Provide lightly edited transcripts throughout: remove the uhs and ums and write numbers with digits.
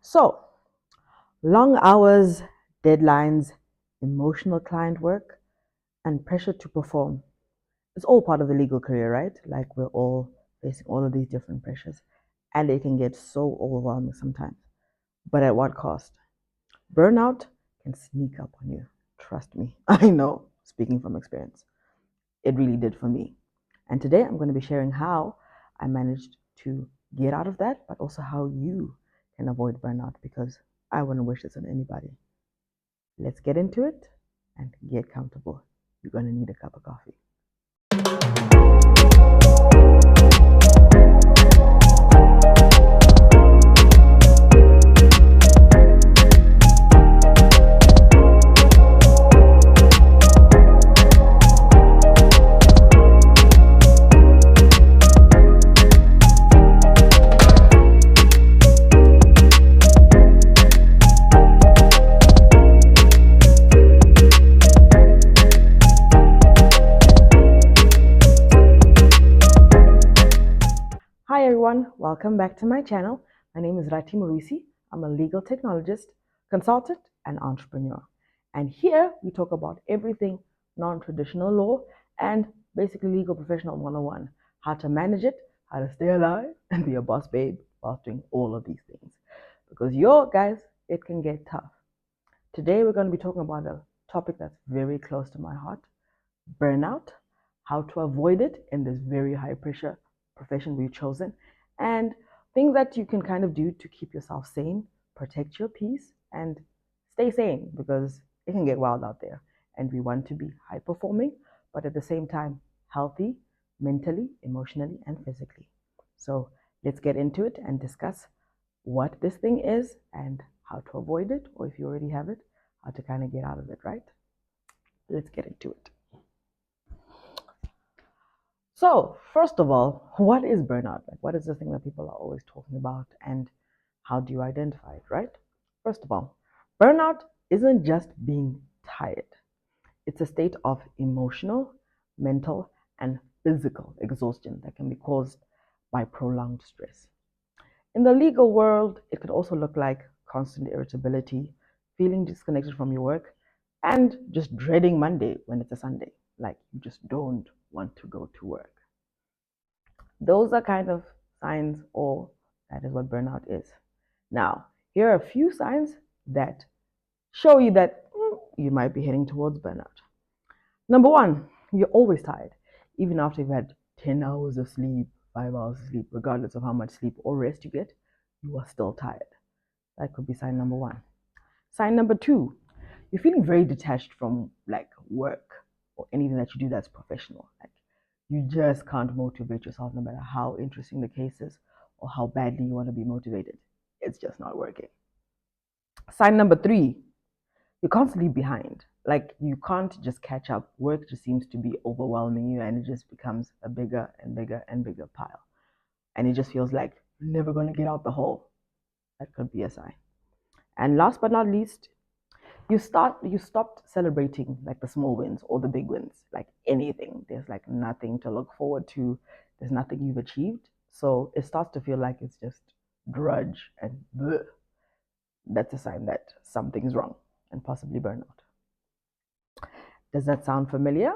So, long hours, deadlines, emotional client work, and pressure to perform. It's all part of the legal career, right? Like we're all facing all of these different pressures, and it can get so overwhelming sometimes. But at what cost? Burnout can sneak up on you. Trust me. I know, speaking from experience. It really did for me. And today I'm going to be sharing how I managed to get out of that, but also how you can avoid burnout because I wouldn't wish this on anybody. Let's get into it and get comfortable. You're going to need a cup of coffee. Hi everyone, welcome back to my channel. My name is Rati and I'm a legal technologist, consultant, and entrepreneur. And here we talk about everything non-traditional law and basically legal professional 101. How to manage it, how to stay alive, and be a boss babe while doing all of these things. Because guys, it can get tough. Today we're going to be talking about a topic that's very close to my heart, burnout, how to avoid it in this very high pressure profession we've chosen, and things that you can kind of do to keep yourself sane, protect your peace, and stay sane because it can get wild out there. And we want to be high performing, but at the same time, healthy mentally, emotionally, and physically. So let's get into it and discuss what this thing is and how to avoid it, or if you already have it, how to kind of get out of it, right? Let's get into it. So, first of all, what is burnout? Like, what is the thing that people are always talking about, and how do you identify it, right? First of all, burnout isn't just being tired, it's a state of emotional, mental, and physical exhaustion that can be caused by prolonged stress. In the legal world, it could also look like constant irritability, feeling disconnected from your work, and just dreading Monday when it's a Sunday. Like you just don't want to go to work. Those are kind of signs, or that is what burnout is. Now, here are a few signs that show you that you might be heading towards burnout. Number one, you're always tired, even after you've had 10 hours of sleep, 5 hours of sleep, regardless of how much sleep or rest you get, you are still tired. That could be sign number one. Sign number two, you're feeling very detached from like work or anything that you do that's professional. Like you just can't motivate yourself no matter how interesting the case is or how badly you want to be motivated. It's just not working. Sign number three, you're constantly behind. Like you can't just catch up. Work just seems to be overwhelming you and it just becomes a bigger and bigger and bigger pile. And it just feels like you're never going to get out the hole. That could be a sign. And last but not least, you stopped celebrating like the small wins or the big wins, like anything. There's like nothing to look forward to. There's nothing you've achieved. So it starts to feel like it's just drudge and bleh. That's a sign that something's wrong and possibly burnout. Does that sound familiar?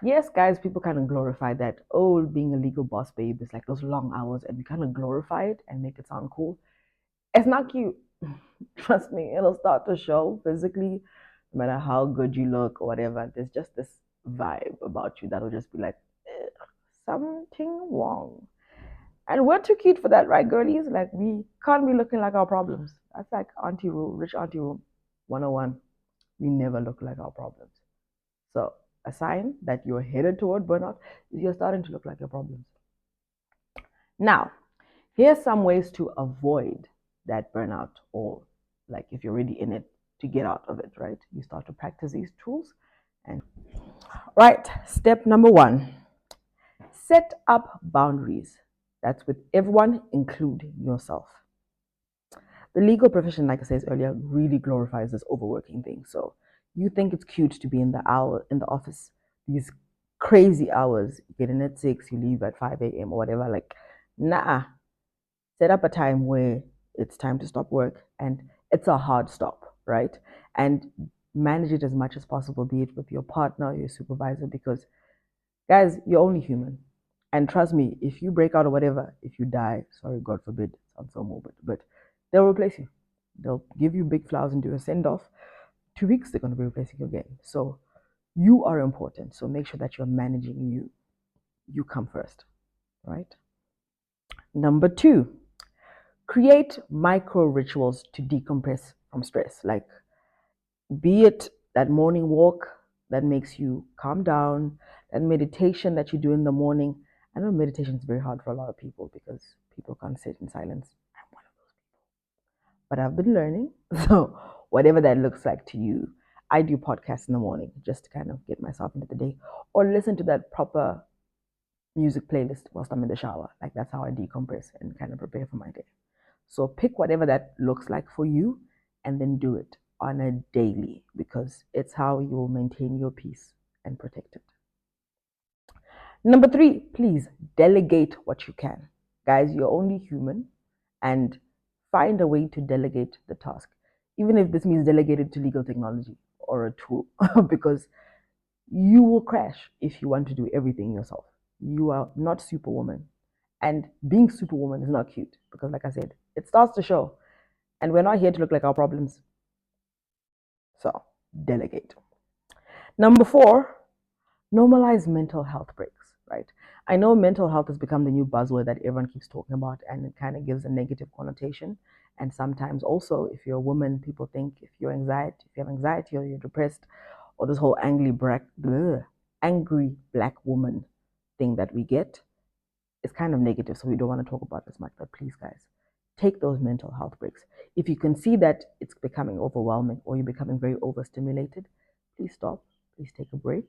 Yes, guys, people kind of glorify that. Oh, being a legal boss babe is like those long hours, and we kind of glorify it and make it sound cool. It's not cute. Trust me, it'll start to show physically, no matter how good you look or whatever. There's just this vibe about you that'll just be like, something wrong. And we're too cute for that, right, girlies? Like, we can't be looking like our problems. That's like auntie rule, rich auntie rule 101. We never look like our problems. So, a sign that you're headed toward burnout is you're starting to look like your problems. Now, here's some ways to avoid that burnout, or like if you're already in it, to get out of it, right? You start to practice these tools. And right, step number one, set up boundaries. That's with everyone, including yourself. The legal profession, like I said earlier, really glorifies this overworking thing. So you think it's cute to be in the office, these crazy hours, you get in at 6, you leave at 5 a.m. or whatever. Like, nah. Set up a time where it's time to stop work, and it's a hard stop, right? And manage it as much as possible, be it with your partner, your supervisor, because guys, you're only human. And trust me, if you break out or whatever, if you die, sorry, God forbid, sounds so morbid, but they'll replace you. They'll give you big flowers and do a send off. 2 weeks, they're going to be replacing you again. So you are important. So make sure that you're managing you. You come first, right? Number two, create micro rituals to decompress from stress. Like, be it that morning walk that makes you calm down, that meditation that you do in the morning. I know meditation is very hard for a lot of people because people can't sit in silence. I'm one of those people. But I've been learning. So, whatever that looks like to you, I do podcasts in the morning just to kind of get myself into the day, or listen to that proper music playlist whilst I'm in the shower. Like, that's how I decompress and kind of prepare for my day. So pick whatever that looks like for you and then do it on a daily, because it's how you will maintain your peace and protect it. Number three, please delegate what you can. Guys, you're only human, and find a way to delegate the task, even if this means delegated to legal technology or a tool, because you will crash if you want to do everything yourself. You are not Superwoman. And being Superwoman is not cute because, like I said, it starts to show. And we're not here to look like our problems. So, delegate. Number four, normalize mental health breaks, right? I know mental health has become the new buzzword that everyone keeps talking about, and it kind of gives a negative connotation. And sometimes also, if you're a woman, people think if you have anxiety or you're depressed, or this whole angry black woman thing that we get is kind of negative. So we don't want to talk about it as much. But please, guys, take those mental health breaks. If you can see that it's becoming overwhelming or you're becoming very overstimulated, please stop. Please take a break.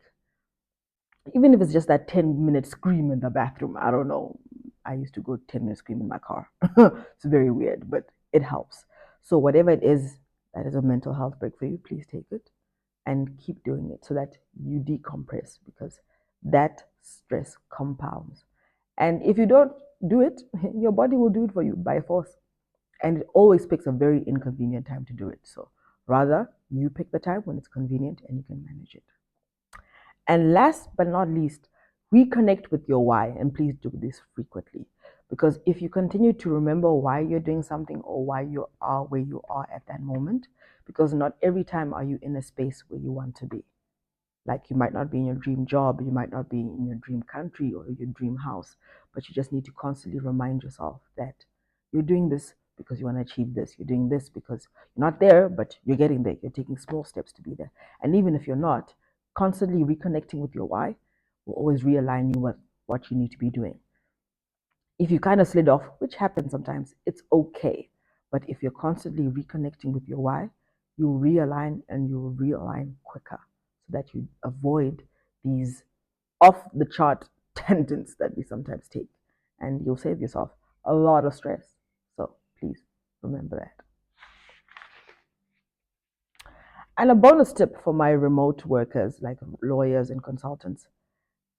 Even if it's just that 10-minute scream in the bathroom. I don't know. I used to go 10-minute scream in my car. It's very weird, but it helps. So whatever it is that is a mental health break for you, please take it and keep doing it so that you decompress, because that stress compounds. And if you don't do it, your body will do it for you by force. And it always picks a very inconvenient time to do it. So rather, you pick the time when it's convenient and you can manage it. And last but not least, reconnect with your why. And please do this frequently. Because if you continue to remember why you're doing something or why you are where you are at that moment, because not every time are you in a space where you want to be. Like, you might not be in your dream job, you might not be in your dream country or your dream house, but you just need to constantly remind yourself that you're doing this because you want to achieve this. You're doing this because you're not there, but you're getting there. You're taking small steps to be there. And even if you're not, constantly reconnecting with your why will always realign you with what you need to be doing. If you kind of slid off, which happens sometimes, it's okay. But if you're constantly reconnecting with your why, you'll realign, and you'll realign quicker so that you avoid these off the chart tangents that we sometimes take. And you'll save yourself a lot of stress. So please remember that. And a bonus tip for my remote workers, like lawyers and consultants: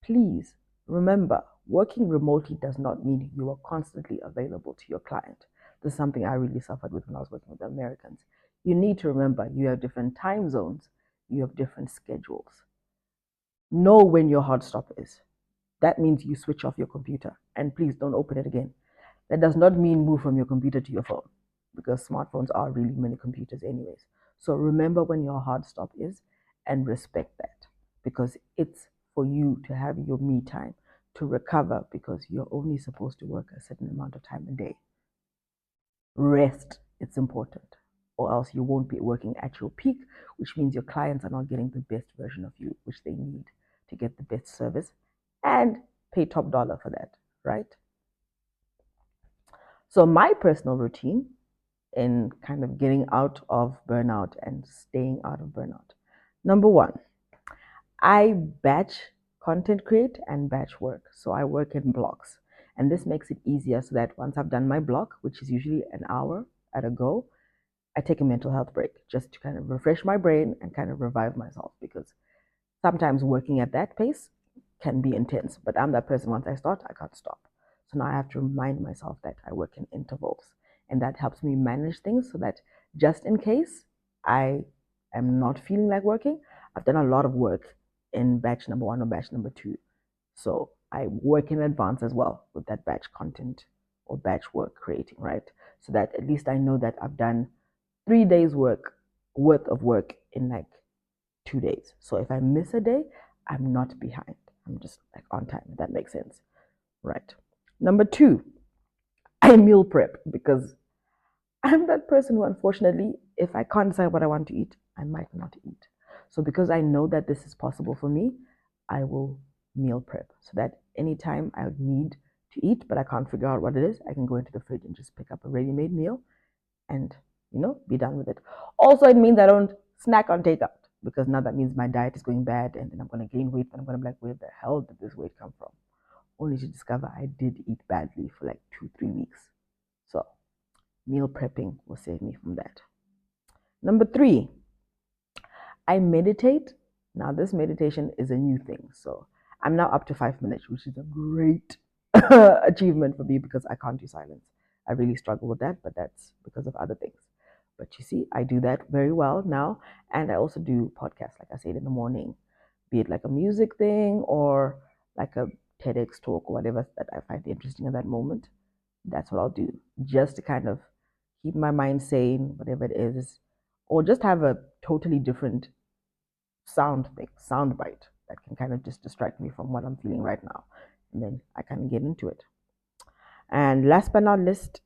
please remember, working remotely does not mean you are constantly available to your client. This is something I really suffered with when I was working with the Americans. You need to remember you have different time zones, you have different schedules. Know when your hard stop is. That means you switch off your computer, and please don't open it again. That does not mean move from your computer to your phone, because smartphones are really mini computers anyways. So remember when your hard stop is and respect that, because it's for you to have your me time to recover, because you're only supposed to work a certain amount of time a day. Rest, it's important, or else you won't be working at your peak, which means your clients are not getting the best version of you, which they need to get the best service and pay top dollar for that, right? So my personal routine in kind of getting out of burnout and staying out of burnout. Number one, I batch content create and batch work. So I work in blocks. And this makes it easier so that once I've done my block, which is usually an hour at a go, I take a mental health break just to kind of refresh my brain and kind of revive myself, because sometimes working at that pace can be intense. But I'm that person, once I start, I can't stop. So now I have to remind myself that I work in intervals. and that helps me manage things so that just in case I am not feeling like working, I've done a lot of work in batch number 1 or batch number 2. So I work in advance as well with that batch content or batch work creating, right? So that at least I know that I've done 3 days worth of work in like 2 days. So if I miss a day, I'm not behind. I'm just like on time, if that makes sense. Right. Number 2, I meal prep because I'm that person who, unfortunately, if I can't decide what I want to eat, I might not eat. So because I know that this is possible for me, I will meal prep so that anytime I would need to eat, but I can't figure out what it is, I can go into the fridge and just pick up a ready-made meal and, be done with it. Also, it means I don't snack on takeout because now that means my diet is going bad and then I'm going to gain weight and I'm going to be like, where the hell did this weight come from? Only to discover I did eat badly for like 2-3 weeks. So meal prepping will save me from that. Number 3, I meditate. Now, this meditation is a new thing. So I'm now up to 5 minutes, which is a great achievement for me because I can't do silence. I really struggle with that, but that's because of other things. But you see, I do that very well now. And I also do podcasts, like I said, in the morning, be it like a music thing or like a TEDx talk or whatever that I find interesting at that moment. That's what I'll do just to kind of keep my mind sane, whatever it is, or just have a totally different sound bite that can kind of just distract me from what I'm feeling right now. And then I can get into it. And last but not least,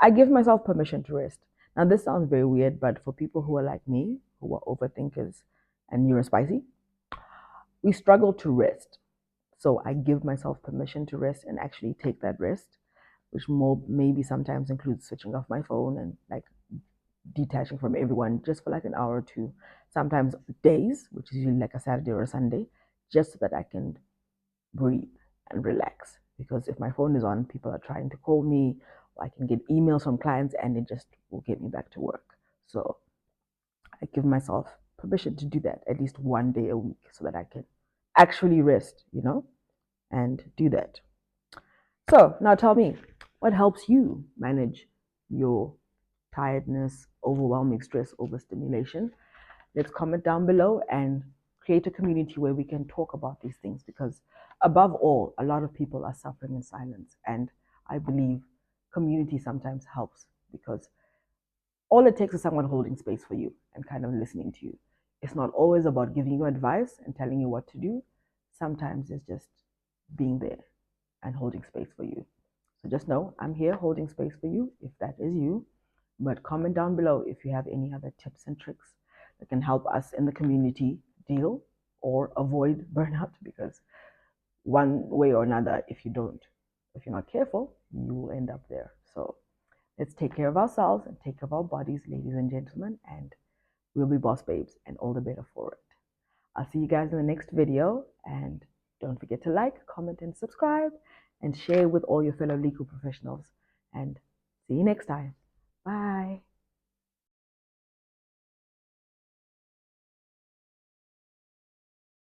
I give myself permission to rest. Now, this sounds very weird, but for people who are like me, who are overthinkers and neurospicy, we struggle to rest. So I give myself permission to rest and actually take that rest, which more maybe sometimes includes switching off my phone and like detaching from everyone just for like an hour or two, sometimes days, which is usually like a Saturday or a Sunday, just so that I can breathe and relax. Because if my phone is on, people are trying to call me, or I can get emails from clients and it just will get me back to work. So I give myself permission to do that at least one day a week so that I can actually rest, and do that. So now tell me, what helps you manage your tiredness, overwhelming stress, overstimulation? Let's comment down below and create a community where we can talk about these things because, above all, a lot of people are suffering in silence. And I believe community sometimes helps because all it takes is someone holding space for you and kind of listening to you. It's not always about giving you advice and telling you what to do. Sometimes it's just being there and holding space for you. So just know I'm here holding space for you if that is you. But comment down below if you have any other tips and tricks that can help us in the community deal or avoid burnout, because one way or another, if you're not careful, you will end up there. So let's take care of ourselves and take care of our bodies, ladies and gentlemen, and we'll be boss babes and all the better for it. I'll see you guys in the next video, and don't forget to like, comment, and subscribe, and share with all your fellow legal professionals. And see you next time. Bye.